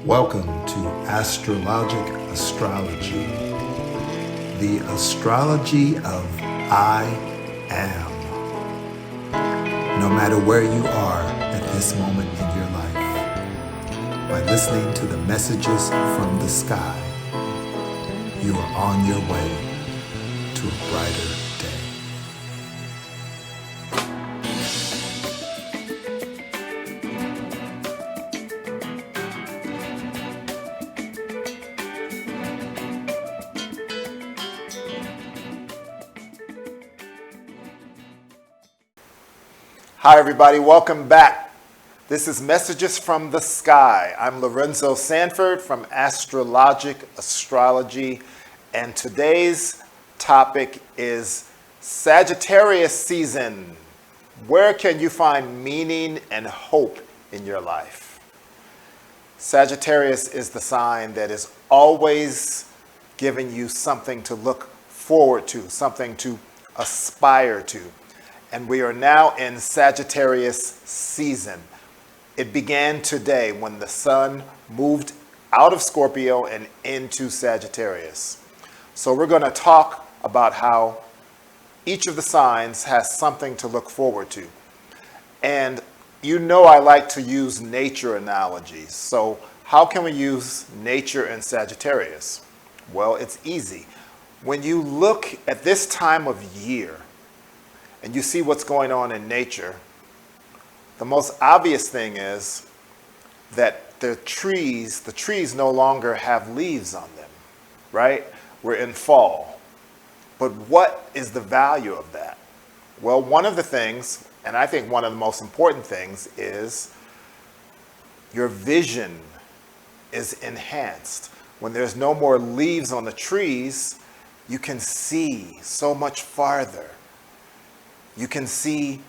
Welcome to Astrological Astrology, the astrology of I am. No matter where you are at this moment in your life, by listening to the messages from the sky, you are on your way to a brighter day. Hi everybody, welcome back. This is Messages from the Sky. I'm Lorenzo Sanford from Astrological Astrology, and today's topic is Sagittarius season. Where can you find meaning and hope in your life? Sagittarius is the sign that is always giving you something to look forward to, something to aspire to. And we are now in Sagittarius season. It began today when the sun moved out of Scorpio and into Sagittarius. So we're going to talk about how each of the signs has something to look forward to. And you know I like to use nature analogies. So how can we use nature in Sagittarius? Well, it's easy. When you look at this time of year, and you see what's going on in nature, the most obvious thing is that the trees no longer have leaves on them, right? We're in fall. But what is the value of that? Well, one of the things, and I think one of the most important things, is your vision is enhanced. When there's no more leaves on the trees, you can see so much farther. You can see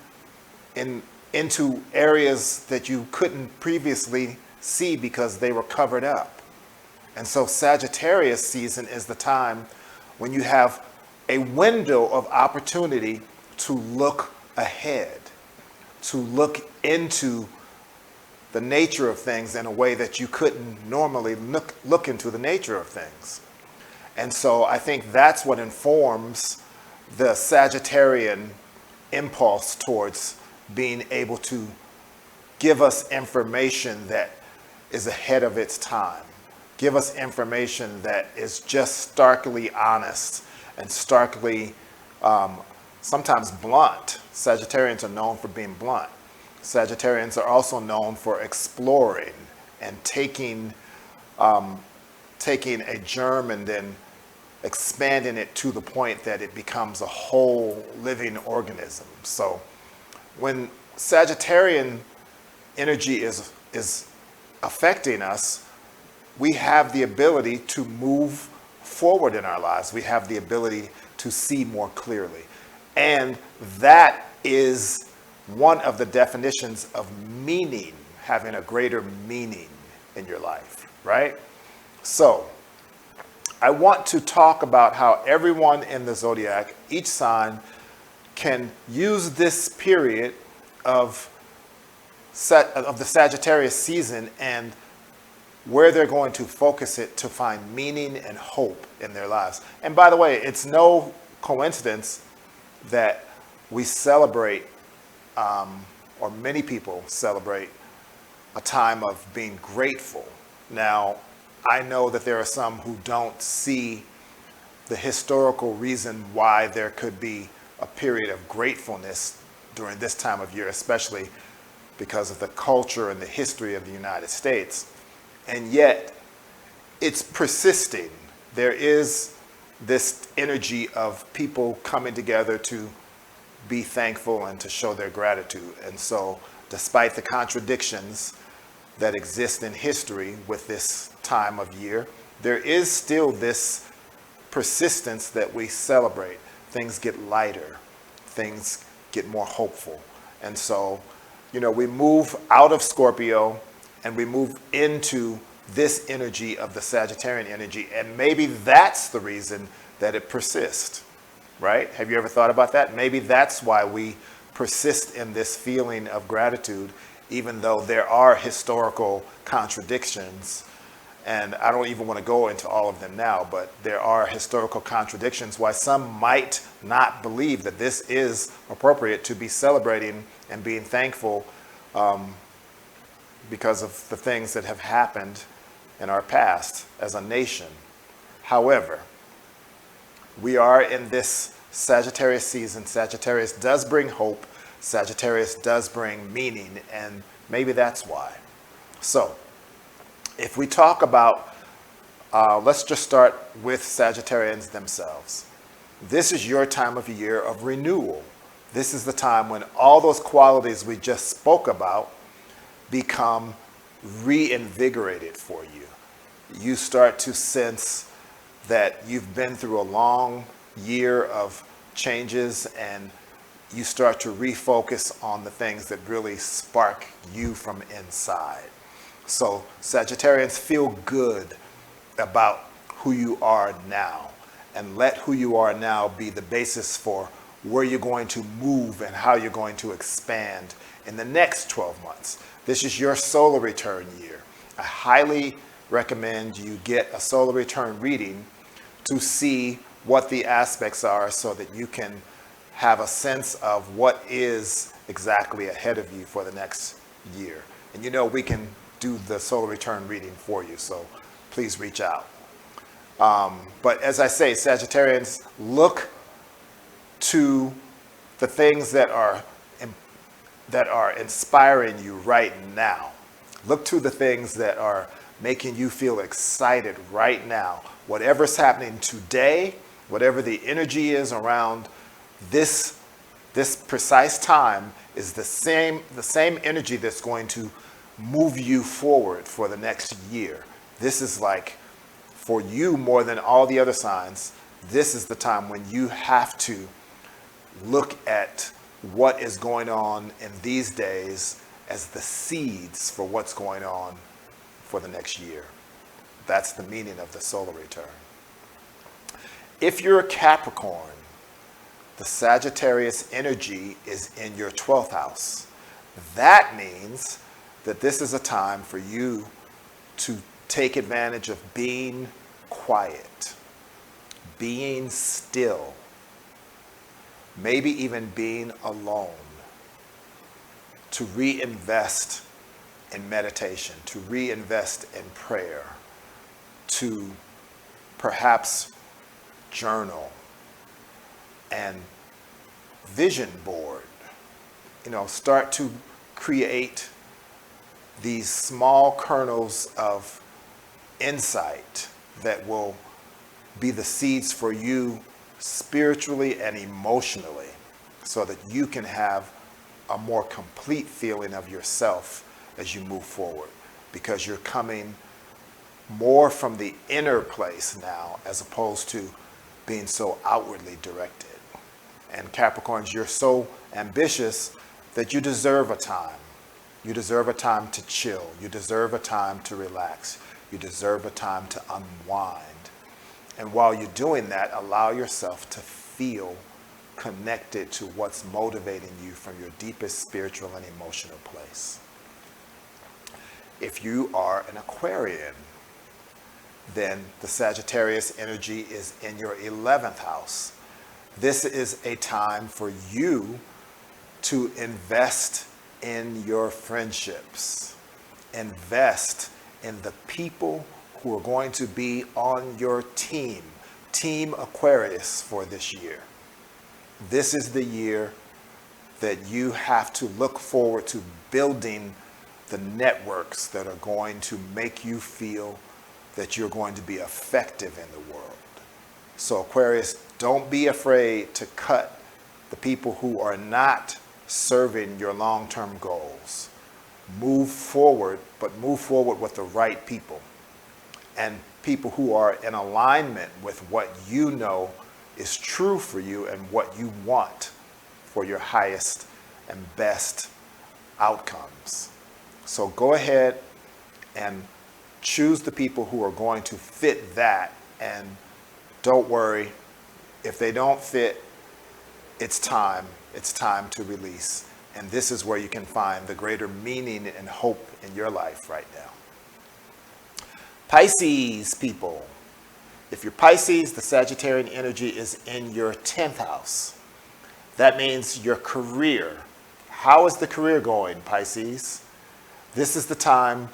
into areas that you couldn't previously see because they were covered up. And so Sagittarius season is the time when you have a window of opportunity to look ahead, to look into the nature of things in a way that you couldn't normally look into the nature of things. And so I think that's what informs the Sagittarian impulse towards being able to give us information that is ahead of its time. Give us information that is just starkly honest and starkly, sometimes blunt. Sagittarians are known for being blunt. Sagittarians are also known for exploring and taking a germ and then expanding it to the point that it becomes a whole living organism. So when Sagittarian energy is affecting us, we have the ability to move forward in our lives. We have the ability to see more clearly. And that is one of the definitions of meaning, having a greater meaning in your life, right? So I want to talk about how everyone in the zodiac, each sign, can use this period of the Sagittarius season and where they're going to focus it to find meaning and hope in their lives. And by the way, it's no coincidence that we celebrate, or many people celebrate, a time of being grateful. Now, I know that there are some who don't see the historical reason why there could be a period of gratefulness during this time of year, especially because of the culture and the history of the United States. And yet, it's persisting. There is this energy of people coming together to be thankful and to show their gratitude. And so, despite the contradictions that exist in history with this time of year, there is still this persistence that we celebrate. Things get lighter, things get more hopeful. And so, we move out of Scorpio and we move into this energy of the Sagittarian energy, and maybe that's the reason that it persists, right? Have you ever thought about that? Maybe that's why we persist in this feeling of gratitude, even though there are historical contradictions And I don't even want to go into all of them now, but there are historical contradictions why some might not believe that this is appropriate to be celebrating and being thankful because of the things that have happened in our past as a nation. However, we are in this Sagittarius season. Sagittarius does bring hope. Sagittarius does bring meaning, and maybe that's why. So, if we talk about, let's just start with Sagittarians themselves. This is your time of year of renewal. This is the time when all those qualities we just spoke about become reinvigorated for you. You start to sense that you've been through a long year of changes, and you start to refocus on the things that really spark you from inside. So Sagittarians, feel good about who you are now, and let who you are now be the basis for where you're going to move and how you're going to expand in the next 12 months. This is your solar return year. I highly recommend you get a solar return reading to see what the aspects are so that you can have a sense of what is exactly ahead of you for the next year. And you know, we can do the solar return reading for you, so please reach out. But as I say, Sagittarians, look to the things that are inspiring you right now. Look to the things that are making you feel excited right now. Whatever's happening today, whatever the energy is around this precise time, is the same energy that's going to move you forward for the next year. This is like, for you more than all the other signs, this is the time when you have to look at what is going on in these days as the seeds for what's going on for the next year. That's the meaning of the solar return. If you're a Capricorn, the Sagittarius energy is in your 12th house. That means that this is a time for you to take advantage of being quiet, being still, maybe even being alone, to reinvest in meditation, to reinvest in prayer, to perhaps journal and vision board. You know, start to create these small kernels of insight that will be the seeds for you spiritually and emotionally, so that you can have a more complete feeling of yourself as you move forward, because you're coming more from the inner place now as opposed to being so outwardly directed. And Capricorns, you're so ambitious that you deserve a time. You deserve a time to chill. You deserve a time to relax. You deserve a time to unwind. And while you're doing that, allow yourself to feel connected to what's motivating you from your deepest spiritual and emotional place. If you are an Aquarian, then the Sagittarius energy is in your 11th house. This is a time for you to invest in your friendships. Invest in the people who are going to be on your team, Team Aquarius, for this year. This is the year that you have to look forward to building the networks that are going to make you feel that you're going to be effective in the world. So Aquarius, don't be afraid to cut the people who are not serving your long-term goals. Move forward, but move forward with the right people, and people who are in alignment with what you know is true for you and what you want for your highest and best outcomes. So go ahead and choose the people who are going to fit that, and don't worry if they don't fit. It's time to release, and this is where you can find the greater meaning and hope in your life right now. Pisces people. If you're Pisces, the Sagittarian energy is in your 10th house. That means your career. How is the career going, Pisces? This is the time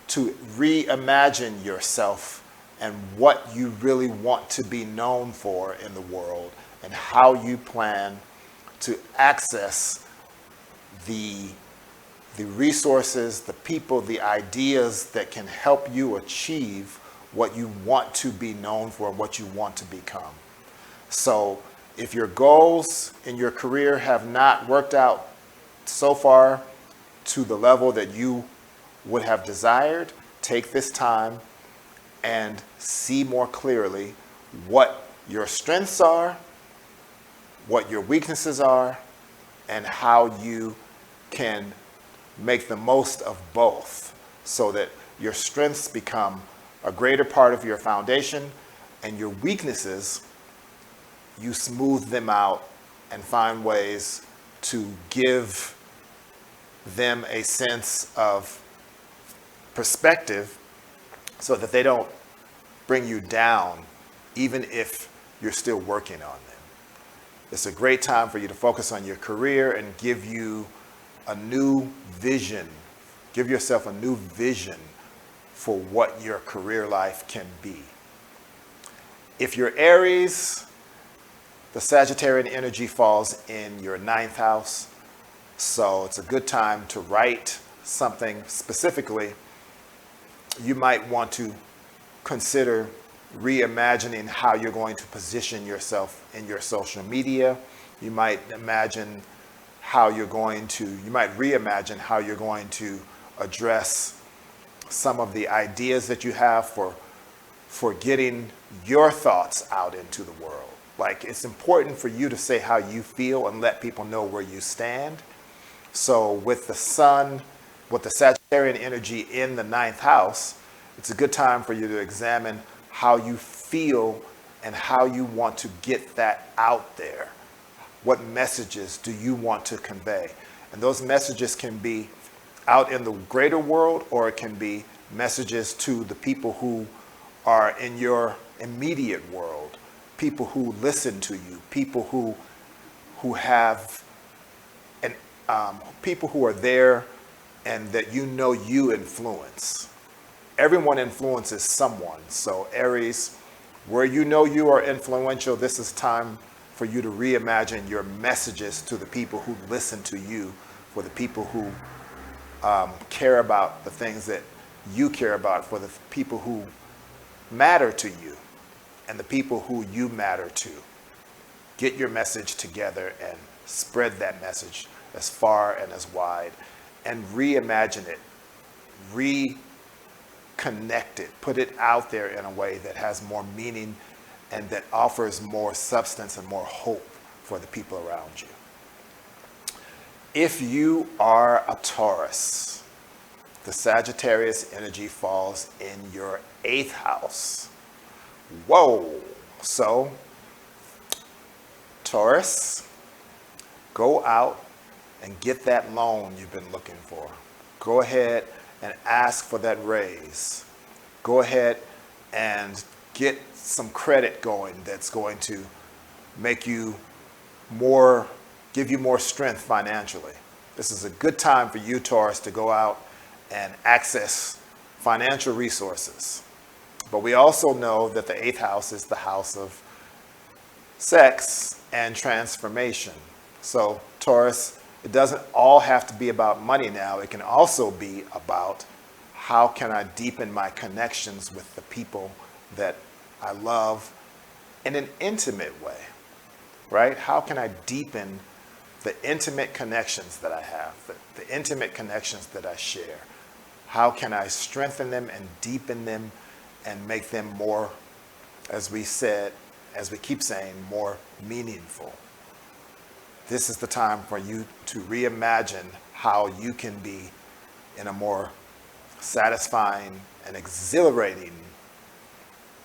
to reimagine yourself and what you really want to be known for in the world and how you plan to access the resources, the people, the ideas that can help you achieve what you want to be known for, what you want to become. So if your goals in your career have not worked out so far to the level that you would have desired, take this time and see more clearly what your strengths are, what your weaknesses are, and how you can make the most of both so that your strengths become a greater part of your foundation and your weaknesses, you smooth them out and find ways to give them a sense of perspective so that they don't bring you down, even if you're still working on them. It's a great time for you to focus on your career and give you a new vision. Give yourself a new vision for what your career life can be. If you're Aries, the Sagittarian energy falls in your 9th house. So it's a good time to write something specifically. You might want to consider reimagining how you're going to position yourself in your social media. You might reimagine how you're going to address some of the ideas that you have for getting your thoughts out into the world. Like, it's important for you to say how you feel and let people know where you stand. So with the sun, with the Sagittarian energy in the 9th house, it's a good time for you to examine how you feel and how you want to get that out there. What messages do you want to convey? And those messages can be out in the greater world, or it can be messages to the people who are in your immediate world, people who listen to you, people who have, and people who are there and that you influence. Everyone influences someone. So Aries, where you are influential, this is time for you to reimagine your messages to the people who listen to you, for the people who care about the things that you care about, for the people who matter to you and the people who you matter to. Get your message together and spread that message as far and as wide, and reimagine it, reconnect it, put it out there in a way that has more meaning and that offers more substance and more hope for the people around you. If you are a Taurus, the Sagittarius energy falls in your 8th house. Whoa! So, Taurus, go out and get that loan you've been looking for. Go ahead and ask for that raise. Go ahead and get some credit going that's going to make you more, give you more strength financially. This is a good time for you, Taurus, to go out and access financial resources. But we also know that the 8th house is the house of sex and transformation. So Taurus, it doesn't all have to be about money now. It can also be about how can I deepen my connections with the people that I love in an intimate way, right? How can I deepen the intimate connections that I have, the intimate connections that I share? How can I strengthen them and deepen them and make them more, as we keep saying, more meaningful? This is the time for you to reimagine how you can be in a more satisfying and exhilarating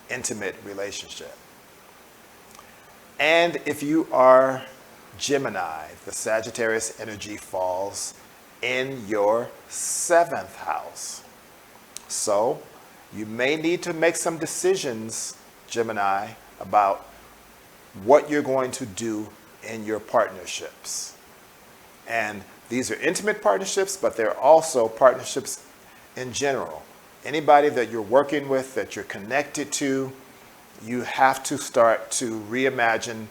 intimate relationship. And if you are Gemini, the Sagittarius energy falls in your 7th house. So You may need to make some decisions, Gemini, about what you're going to do in your partnerships. And these are intimate partnerships, but they're also partnerships in general. Anybody that you're working with, that you're connected to, you have to start to reimagine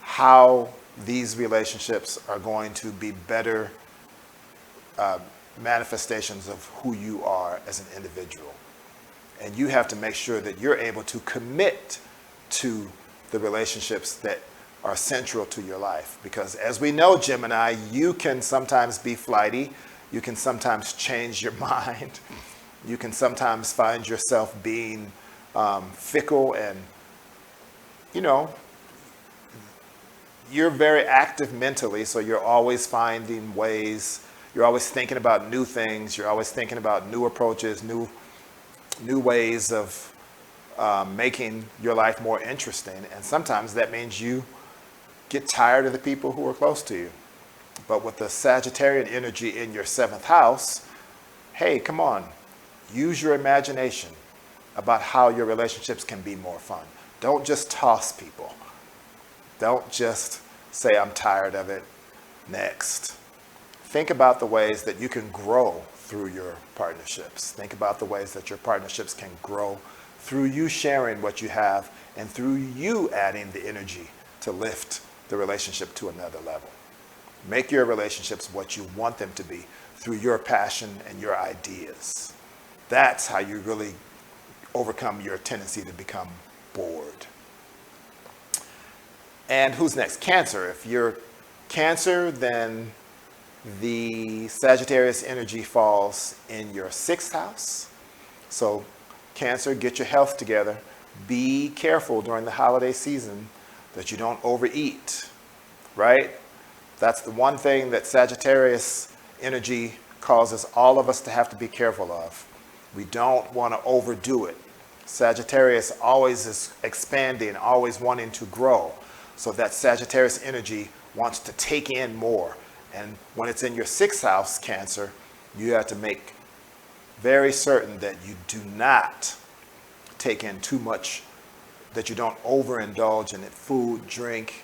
how these relationships are going to be better manifestations of who you are as an individual. And you have to make sure that you're able to commit to the relationships that are central to your life. Because as we know, Gemini, you can sometimes be flighty. You can sometimes change your mind. You can sometimes find yourself being fickle, and, you know, you're very active mentally, so you're always finding ways. You're always thinking about new things. You're always thinking about new approaches, new ways of making your life more interesting. And sometimes that means you get tired of the people who are close to you. But with the Sagittarian energy in your 7th house, hey, come on, use your imagination about how your relationships can be more fun. Don't just toss people. Don't just say, I'm tired of it, next. Think about the ways that you can grow through your partnerships. Think about the ways that your partnerships can grow through you sharing what you have and through you adding the energy to lift the relationship to another level. Make your relationships what you want them to be through your passion and your ideas. That's how you really overcome your tendency to become bored. And who's next? Cancer. If you're Cancer, then the Sagittarius energy falls in your 6th house. So Cancer, get your health together. Be careful during the holiday season that you don't overeat, right? That's the one thing that Sagittarius energy causes all of us to have to be careful of. We don't want to overdo it. Sagittarius always is expanding, always wanting to grow. So that Sagittarius energy wants to take in more. And when it's in your 6th house, Cancer, you have to make very certain that you do not take in too much, that you don't overindulge in it, food, drink,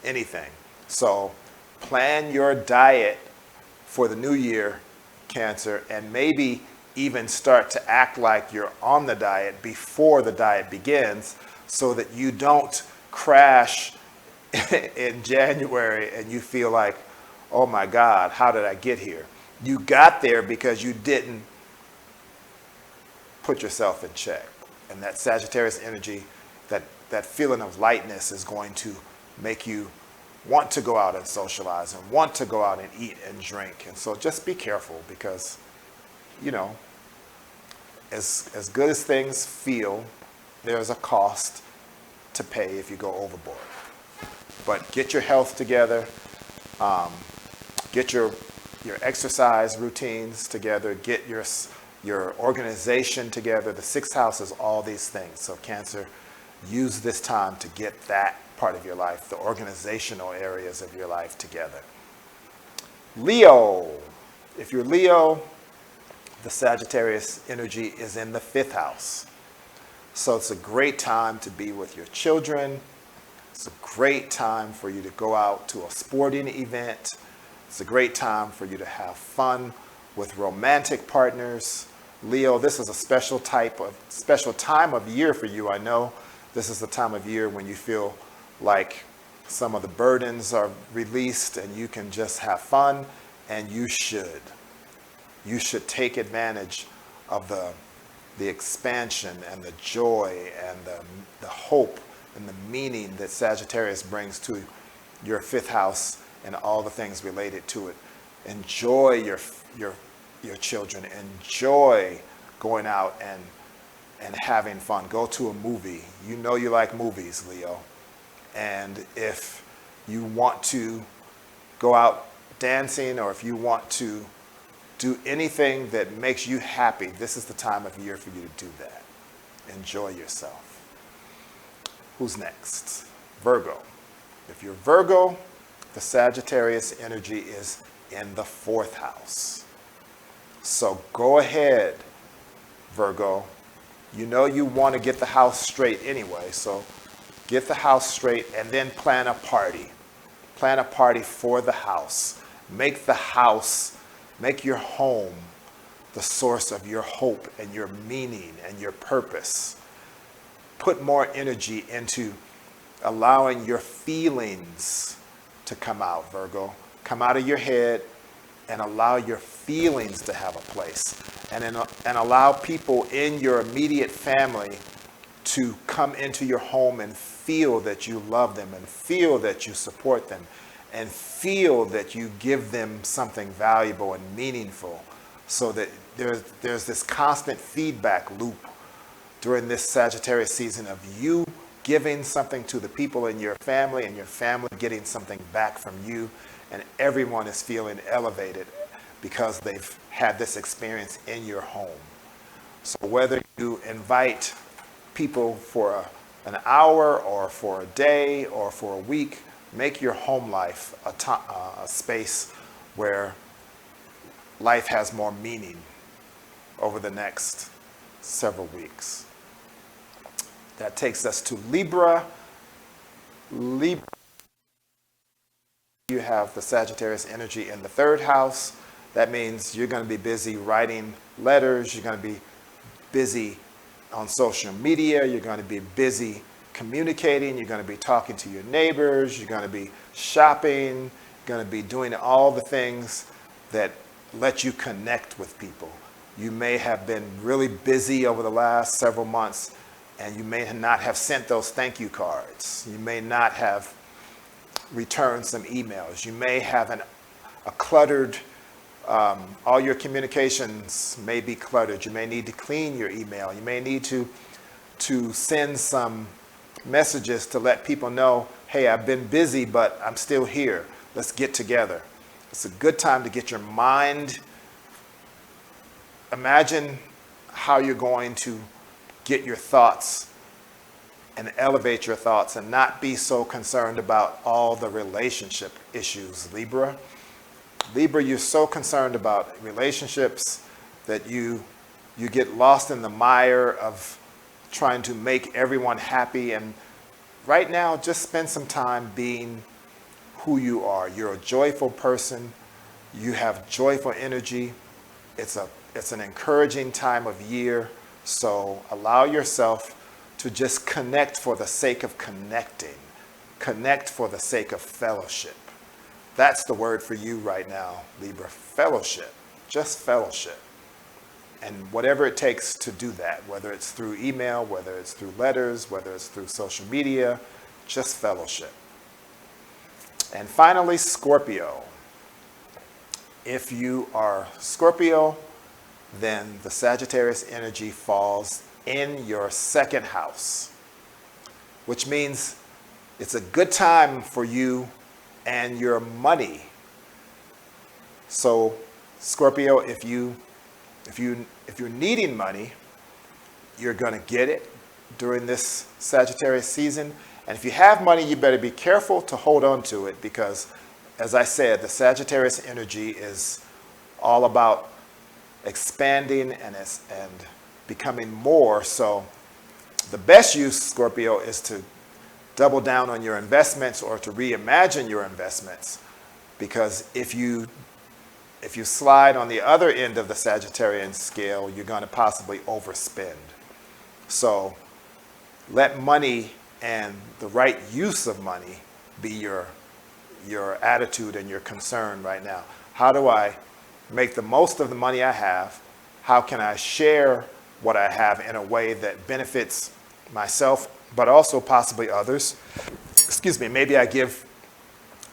anything. So plan your diet for the new year, Cancer, and maybe even start to act like you're on the diet before the diet begins, so that you don't crash in January and you feel like, oh my God, how did I get here? You got there because you didn't put yourself in check. And that Sagittarius energy, that feeling of lightness is going to make you want to go out and socialize and want to go out and eat and drink. And so just be careful, because, you know, as good as things feel, there's a cost to pay if you go overboard. But get your health together, get your exercise routines together, get your organization together. The 6th house is all these things. So Cancer, use this time to get that part of your life, the organizational areas of your life together. Leo, if you're Leo, the Sagittarius energy is in the 5th house. So it's a great time to be with your children. It's a great time for you to go out to a sporting event. It's a great time for you to have fun with romantic partners. Leo, this is a special time of year for you. I know this is the time of year when you feel like some of the burdens are released and you can just have fun, and you should. You should take advantage of the expansion and the joy and the hope and the meaning that Sagittarius brings to your 5th house and all the things related to it. Enjoy your children. Enjoy going out and having fun. Go to a movie. You know you like movies, Leo. And if you want to go out dancing, or if you want to do anything that makes you happy, this is the time of year for you to do that. Enjoy yourself. Who's next? Virgo. If you're Virgo, the Sagittarius energy is in the 4th house. So go ahead, Virgo, You know you want to get the house straight anyway, so get the house straight and then plan a party. Plan a party for the house. Make the house, make your home the source of your hope and your meaning and your purpose. Put more energy into allowing your feelings to come out, Virgo. Come out of your head and allow your feelings to have a place. And allow people in your immediate family to come into your home and feel that you love them and feel that you support them and feel that you give them something valuable and meaningful, so that there's this constant feedback loop during this Sagittarius season of you giving something to the people in your family and your family getting something back from you, and everyone is feeling elevated because they've had this experience in your home. So whether you invite people for an hour or for a day or for a week, make your home life a space where life has more meaning over the next several weeks. That takes us to Libra. Libra, you have the Sagittarius energy in the third house. That means you're going to be busy writing letters. You're going to be busy on social media. You're going to be busy communicating. You're going to be talking to your neighbors. You're going to be shopping. You're going to be doing all the things that let you connect with people. You may have been really busy over the last several months, and you may not have sent those thank you cards. You may not have returned some emails. You may have a cluttered, all your communications may be cluttered. You may need to clean your email. You may need to send some messages to let people know, hey, I've been busy, but I'm still here. Let's get together. It's a good time to get your mind. Imagine how you're going to get your thoughts and elevate your thoughts and not be so concerned about all the relationship issues, Libra. Libra, you're so concerned about relationships that you get lost in the mire of trying to make everyone happy. And right now, just spend some time being who you are. You're a joyful person. You have joyful energy. It's an encouraging time of year. So allow yourself to just connect for the sake of connecting. Connect for the sake of fellowship. That's the word for you right now, Libra. Fellowship. Just fellowship. And whatever it takes to do that, whether it's through email, whether it's through letters, whether it's through social media, just fellowship. And finally, Scorpio. If you are Scorpio, then the Sagittarius energy falls in your second house, which means it's a good time for you and your money. So Scorpio, if you're needing money, you're going to get it during this Sagittarius season. And if you have money, you better be careful to hold on to it, because as I said, the Sagittarius energy is all about expanding and becoming more. So the best use, Scorpio, is to double down on your investments or to reimagine your investments, because if you slide on the other end of the Sagittarian scale, you're going to possibly overspend. So let money and the right use of money be your attitude and your concern right now. How do I make the most of the money I have? How can I share what I have in a way that benefits myself, but also possibly others? Excuse me, maybe I give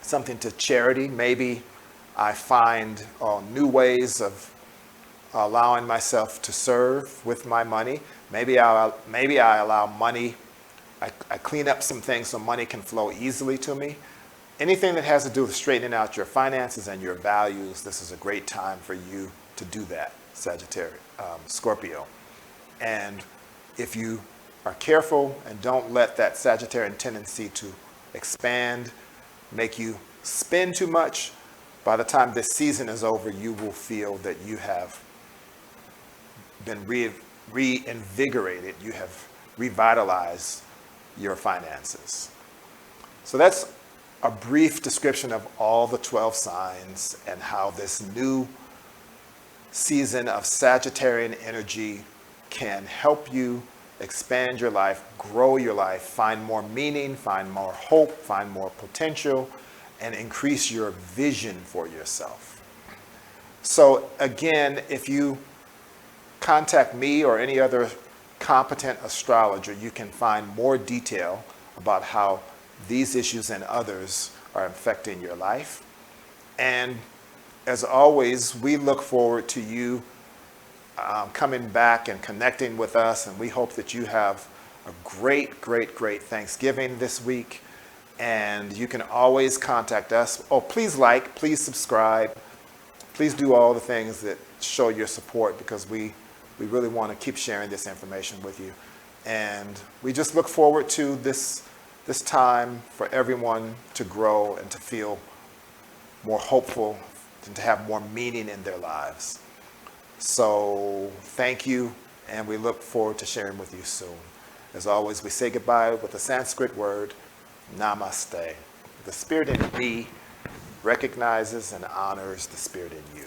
something to charity. Maybe I find new ways of allowing myself to serve with my money. Maybe I allow money, I clean up some things so money can flow easily to me. Anything that has to do with straightening out your finances and your values, this is a great time for you to do that, Scorpio. And if you are careful and don't let that Sagittarian tendency to expand make you spend too much, by the time this season is over, you will feel that you have been reinvigorated, you have revitalized your finances. So that's a brief description of all the 12 signs and how this new season of Sagittarian energy can help you expand your life, grow your life, find more meaning, find more hope, find more potential, and increase your vision for yourself. So again, if you contact me or any other competent astrologer, you can find more detail about how these issues and others are affecting your life. And as always, we look forward to you coming back and connecting with us, and we hope that you have a great Thanksgiving this week. And you can always contact us. Oh, please like, please subscribe, please do all the things that show your support, because we really want to keep sharing this information with you. And we just look forward to this time for everyone to grow and to feel more hopeful and to have more meaning in their lives. So thank you, and we look forward to sharing with you soon. As always, we say goodbye with the Sanskrit word, namaste. The spirit in me recognizes and honors the spirit in you.